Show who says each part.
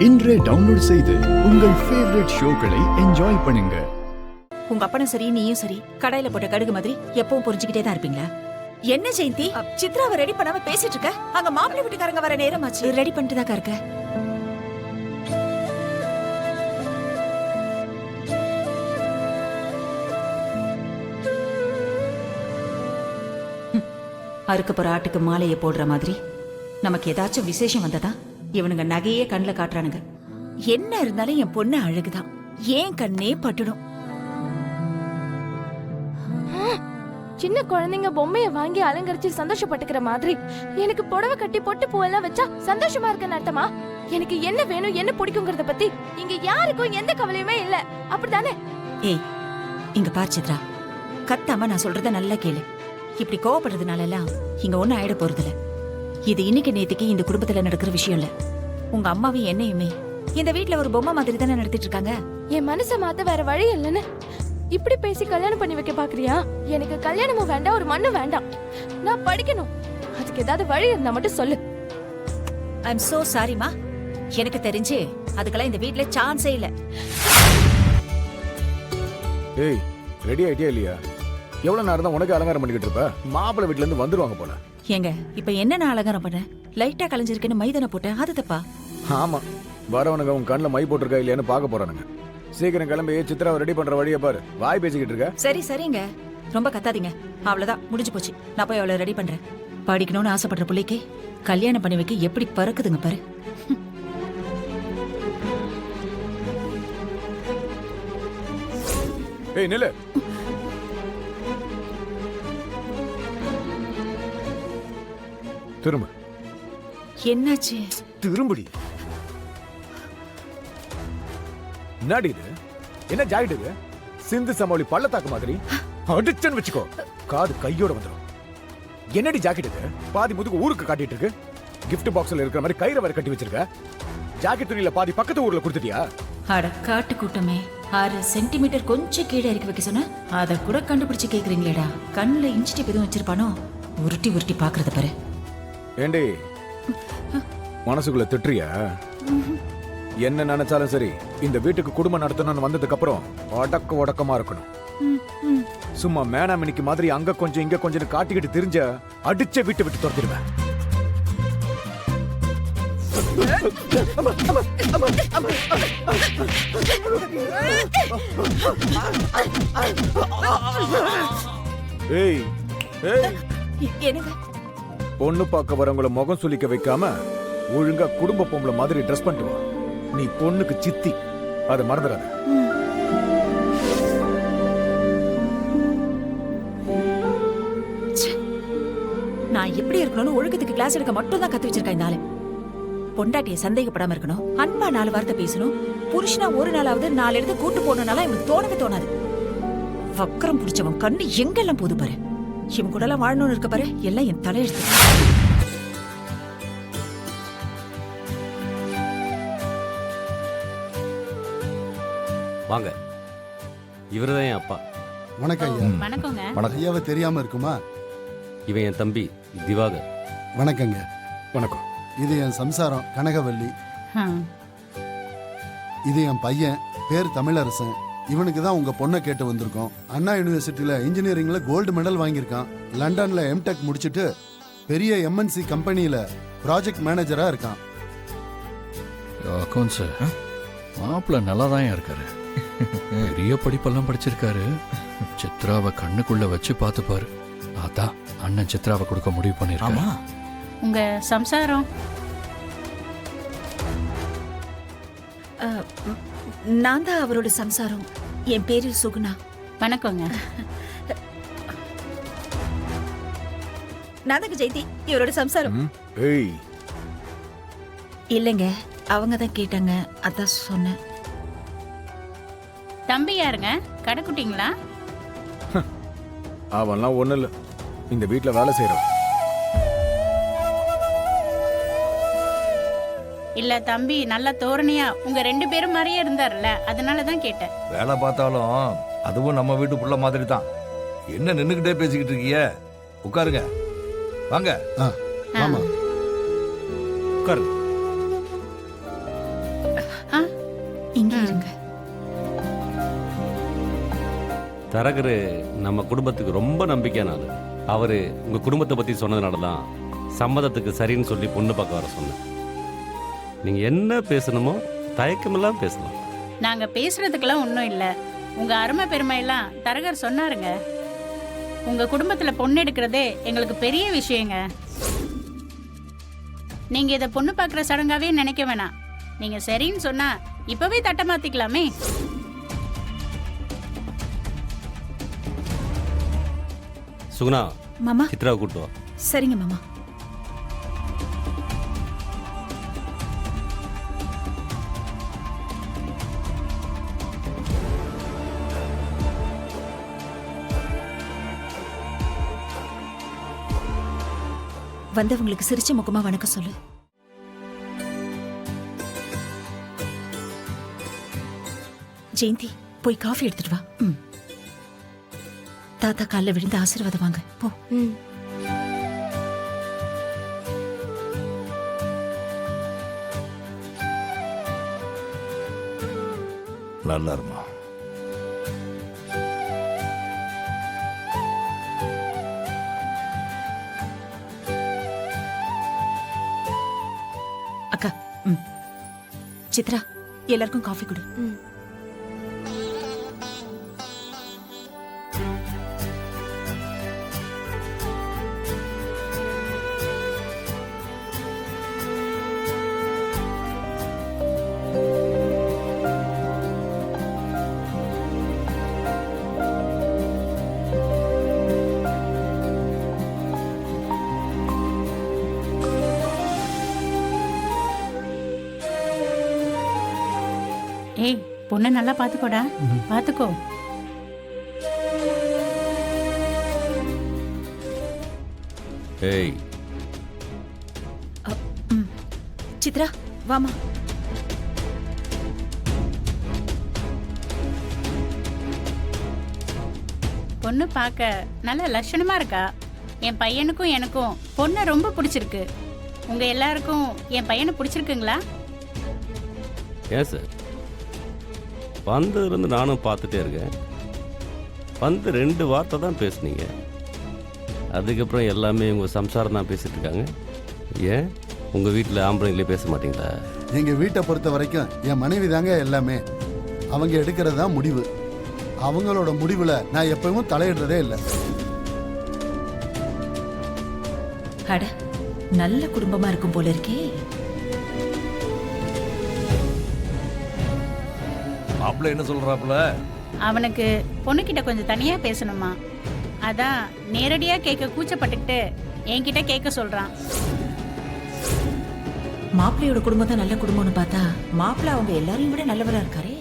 Speaker 1: இன்றே டவுன்லோட் செய்து உங்கள் ஃபேவரட் ஷோக்களை என்ஜாய் பண்ணுங்க.
Speaker 2: உங்க அப்பனும் சரி நீயும் சரி கடையில போட்ட கடுகு மாதிரி எப்பவும் புரிஞ்சுக்கிட்டே தான் இருப்பீங்களா? என்ன ஜெயந்தி, சித்ராவை ரெடி பண்ணாம பேசிட்டு இருக்க? அங்க மாப்பிள்ளை வீட்டுக்காரங்க வர நேரமாச்சு. ரெடி பண்ணிட்டு தான் இருக்க. அறுக்க போற ஆட்டுக்கு மாலையை போடுற மாதிரி நமக்கு ஏதாச்சும் விசேஷம் வந்ததா இவனுங்க நகையே கண்ணுல காட்டுறானுங்க. என்ன இருந்தாலும் என் பொண்ணு அழகுதான், ஏன் கண்ணே பட்டுடும்.
Speaker 3: சின்ன குழந்தைங்க பொம்மைய வாங்கி அலங்கரிச்சு சந்தோஷப்பட்டுக்கிற மாதிரி எனக்கு புடவை கட்டி பொட்டு பூவெல்லாம் வச்சா சந்தோஷமா இருக்கேன்னு அர்த்தமா? எனக்கு என்ன வேணும் என்ன பிடிக்குங்கிறத பத்தி இங்க யாருக்கும் எந்த கவலையுமே இல்ல, அப்படித்தானே?
Speaker 2: ஏய் இங்க பார் சித்ரா, கத்தாம நான் சொல்றத நல்லா கேளு. இப்படி கோவப்படுறதுனால எல்லாம் இங்க ஒண்ணும் ஆயிட போறதில்ல. இது இன்னைக்கு நேத்துக்கு இந்த குடும்பத்துல நடக்கிற விஷயம் இல்ல. உங்க அம்மாவும் என்னையுமே இந்த வீட்ல ஒரு பொம்மை மாதிரி தானே நடத்திட்டு இருக்காங்க.
Speaker 3: என் மனசை மாத்த வேற வழி இல்லைன்னு இப்படி பேசி கல்யாணம் பண்ணி வைக்க பாக்குறியா? எனக்கு கல்யாணமும் வேண்டாம், ஒரு மண்ணும் வேண்டாம். நான் படிக்கணும், அதுக்கு ஏதாவது வழி இருந்தா மட்டும் சொல்லு.
Speaker 2: ஐ அம் சோ சாரிமா, எனக்கு தெரிஞ்சு அதுக்கெல்லாம் இந்த வீட்ல சான்ஸே இல்ல.
Speaker 4: ஏய் ரெடி ஆயிட்டியா இல்லையா? எவ்வளவு நேரம் தான் உனக்கு அலங்காரம் பண்ணிக்கிட்டு இருப்ப? மாப்பிள்ளை வீட்ல இருந்து வந்துருவாங்க போல.
Speaker 2: ஏங்க இப்ப என்ன நான் அலங்காரம் பண்ணேன்? லைட்டா கலைஞ்சிருக்கேன்னு மைதான போட்டேன், அது தப்பா?
Speaker 4: ஆமா, வரவனுங்க உன் கண்ணில் மை போட்டிருக்கா இல்லையான்னு பார்க்க போறானுங்க. சீக்கிரம் கிளம்பி சித்ராவை ரெடி பண்ற வழியை பாரு. வாய் பேசிக்கிட்டு இருக்க.
Speaker 2: சரி சரிங்க, ரொம்ப கத்தாதீங்க. அவ்வளவுதான், முடிஞ்சு போச்சு. நான் போய் அவளை ரெடி பண்றேன். படிக்கணும்னு ஆசைப்படுற பிள்ளைக்கு கல்யாணம் பண்ணி வைக்க எப்படி பறக்குதுங்க பாரு.
Speaker 4: ஏய் நில்லு. திரும்ப.
Speaker 2: என்னாச்சு?
Speaker 4: திரும்படி. என்னடி இது? என்ன ஜாக்கெட் இது? சிந்து சமாளி பள்ளத்தாக்கு மாதிரி அடிச்சன்னு வச்சுக்கோ, காது கையோட வந்துடும். என்னடி ஜாக்கெட் இது? பாதி முதுகு ஊருக்கு காட்டிட்டு இருக்கு. கிஃப்ட் பாக்ஸ்ல இருக்கிற மாதிரி கயிறை வரை கட்டி வச்சிருக்க. ஜாக்கெட் துணியில பாதி பக்கத்து ஊர்ல கொடுத்துட்டியா?
Speaker 2: அட காட்டு கூட்டமே, 6 சென்டிமீட்டர் கொஞ்சம் கீழே இறக்கி வைக்க சொன்ன, அதை கூட கண்டுபிடிச்சு கேக்குறீங்களேடா. கண்ணுல இன்ச் டேப் எதுவும் வச்சிருப்பானோ? உருட்டி உருட்டி பாக்குறத பாரு.
Speaker 4: ஏண்டி மனசுக்குள்ள திட்டுறியா? என்ன நினைச்சாலும் சரி, இந்த வீட்டுக்கு குடும்பம் நடத்தணும்னு வந்ததுக்கு அப்புறம் அடக்க ஒடக்கமா இருக்கணும். சும்மா மேனாமினிக்கு மாதிரி அங்க கொஞ்சம் இங்க கொஞ்சம் காட்டிக்கிட்டு தெரிஞ்ச அடிச்ச வீட்டை விட்டு துரத்திடுவேன். ஏய் ஏய்,
Speaker 2: என்னங்க?
Speaker 4: பொண்ணு பார்க்க வரவங்களை முகம் சுளிக்க வைக்காம ஒழுங்கா குடும்ப பொம்பளை மாதிரி ட்ரெஸ் பண்ணிட்டு வா. நீ பொண்ணுக்கு சித்தி, அதை மறந்துடாத.
Speaker 2: நான் எப்படி இருக்கணும்னு ஒழுக்கத்துக்கு கிளாஸ் எடுக்க மட்டும் தான் கத்து வச்சிருக்கேன். இந்த ஆளு பொண்டாட்டிய சந்தேகப்படாம இருக்கணும், அன்பா 4 வார்த்தை பேசணும், புருஷனா ஒரு நாளாவது 4 இடத்துக்கு கூட்டு போகணும்னால இவனுக்கு தோணவே தோணாது. வக்கரம் பிடிச்சவன் கண்ணு எங்கெல்லாம் போது பாரு. இவன் கூட எல்லாம் வாழணும்னு இருக்க பாரு, எல்லாம் என் தலையெழுத்து.
Speaker 5: வாங்க, இவர்தான் என் அப்பா.
Speaker 6: வணக்கம் ஐயா.
Speaker 2: வணக்கங்க.
Speaker 6: ஐயாவை தெரியாம இருக்குமா?
Speaker 5: இவன் என் தம்பி திவாகர்.
Speaker 6: வணக்கங்க.
Speaker 4: வணக்கம்.
Speaker 6: இது என் சம்சாரம் கனகவல்லி. இது என் பையன், பேர் தமிழரசன். இவனுக்கு தான் உங்க பொண்ணை கேட்டு வந்திருக்கோம். அண்ணா யூனிவர்சிட்டியில இன்ஜினியரிங்ல கோல்டு மெடல் வாங்கியிருக்கான். லண்டன்ல எம்டெக் முடிச்சிட்டு பெரிய எம்என்சி கம்பெனியில ப்ராஜெக்ட் மேனேஜரா இருக்கான்.
Speaker 7: அக்கௌண்ட்ஸ் மாப்பிள்ள நல்லா தான் இருக்காரு. பெரிய படிப்பெல்லாம் படிச்சிருக்காரு. சித்ராவை கண்ணுக்குள்ள வச்சு பார்த்துப்பாரு. அதான் அண்ணன் சித்ராவை கொடுக்க முடிவு பண்ணிருக்காமா.
Speaker 8: உங்க சம்சாரம்?
Speaker 2: நான் தான் அவரோட சம்சாரம். என் பேரு சுகுணா.
Speaker 8: வணக்கங்க.
Speaker 2: நாதக ஜெயந்தி இவரோட சம்சாரம்.
Speaker 4: ஏய்
Speaker 2: இல்லைங்க, அவங்க தான் கேட்டாங்க, அதான் சொன்னேன்.
Speaker 8: தம்பி யாருங்க? கடைக்குட்டிங்களா?
Speaker 4: அவன்லாம் ஒண்ணு இல்ல, இந்த வீட்டுல வேலை செய்யறான்.
Speaker 8: இல்ல தம்பி நல்ல தோரணையா உங்க 2 பேரும் மாதிரியே இருந்தாருல்ல, அதனாலதான் கேட்டேன்.
Speaker 9: வேலை பார்த்தாலும் அதுவும் நம்ம வீட்டு புள்ள மாதிரி தான். என்ன நின்னுக்கிட்டே பேசிக்கிட்டு இருக்கீங்க? உட்காருங்க. வாங்க.
Speaker 6: ஆமா.
Speaker 9: உட்காருங்க.
Speaker 5: தரகரு நம்ம குடும்பத்துக்கு ரொம்ப நம்பிக்கையான ஆளு. அவரு உங்க குடும்பத்தை பத்தி சொன்னதுனால தான் சம்மதத்துக்கு சரின்னு சொல்லி பொண்ணு பார்க்க வர சொன்னேன். நீங்க என்ன பேசணுமோ தயக்கமெல்லாம் பேசலாம்.
Speaker 8: நாங்க பேசுறதுக்கெல்லாம் ஒன்றும் இல்லை. உங்க அருமை பெருமையெல்லாம் தரகர் சொன்னாருங்க. உங்க குடும்பத்துல பொண்ணு எடுக்கிறதே எங்களுக்கு பெரிய விஷயங்க. நீங்க இதை பொண்ணு பார்க்குற சடங்காவே நினைக்க வேணாம். நீங்க சரின்னு சொன்னா இப்பவே தட்டை மாத்திக்கலாமே.
Speaker 5: சுகுணா,
Speaker 2: மாமா
Speaker 5: சித்ராவை கூட்டு வா.
Speaker 2: சரிங்க மாமா. வந்தவங்களுக்கு சிரிச்ச முகமா வணக்கம் சொல்லு. ஜெயந்தி போய் காஃபி எடுத்துட்டு வா. தாத்தா காலில் விழுந்து ஆசீர்வாதம் வாங்க போ.
Speaker 3: ம்.
Speaker 9: நல்லா இருமா.
Speaker 2: அக்கா சித்ரா எல்லாருக்கும் காஃபி கொடு.
Speaker 3: ம்.
Speaker 8: ஏய், பொண்ணை நல்லா பார்த்துக்கோடா. பார்த்துக்கோ.
Speaker 5: ஏய்,
Speaker 2: சித்ரா வாமா.
Speaker 8: பொண்ணு பார்க்க நல்ல லட்சணமா இருக்கா. என் பையனுக்கும் எனக்கும் பொண்ணை ரொம்ப பிடிச்சிருக்கு. உங்க எல்லாருக்கும் என் பையனை பிடிச்சிருக்குங்களா?
Speaker 5: ஏன் சார், வந்ததுலேருந்து நானும் பார்த்துட்டே இருக்கேன். வந்து 2 வார்த்தை தான் பேசுனீங்க. அதுக்கப்புறம் எல்லாமே உங்கள் சம்சாரம் தான் பேசிட்டு இருக்காங்க. ஏன் உங்கள் வீட்டில் ஆம்பளைங்களே பேச மாட்டீங்களா?
Speaker 6: எங்க வீட்டை பொறுத்த வரைக்கும் என் மனைவி தாங்க எல்லாமே. அவங்க எடுக்கிறது தான் முடிவு. அவங்களோட முடிவுல நான் எப்பவும் தலையிடுறதே இல்லை.
Speaker 2: அட நல்ல குடும்பமா இருக்கும் போல இருக்கே.
Speaker 9: மாப்பிள்ள என்ன சொல்றாப்புல?
Speaker 8: அவனுக்கு பொண்ணுகிட்ட கொஞ்சம் தனியா பேசணுமா. அதான் நேரடியா கேட்க கூச்சப்பட்டுக்கிட்டு என்கிட்ட கேட்க சொல்றான்.
Speaker 2: மாப்பிள்ளையோட குடும்பம் தான் நல்ல குடும்பம்னு பார்த்தா மாப்பிள்ளை அவங்க எல்லாரையும் விட நல்லவரா இருக்காரே.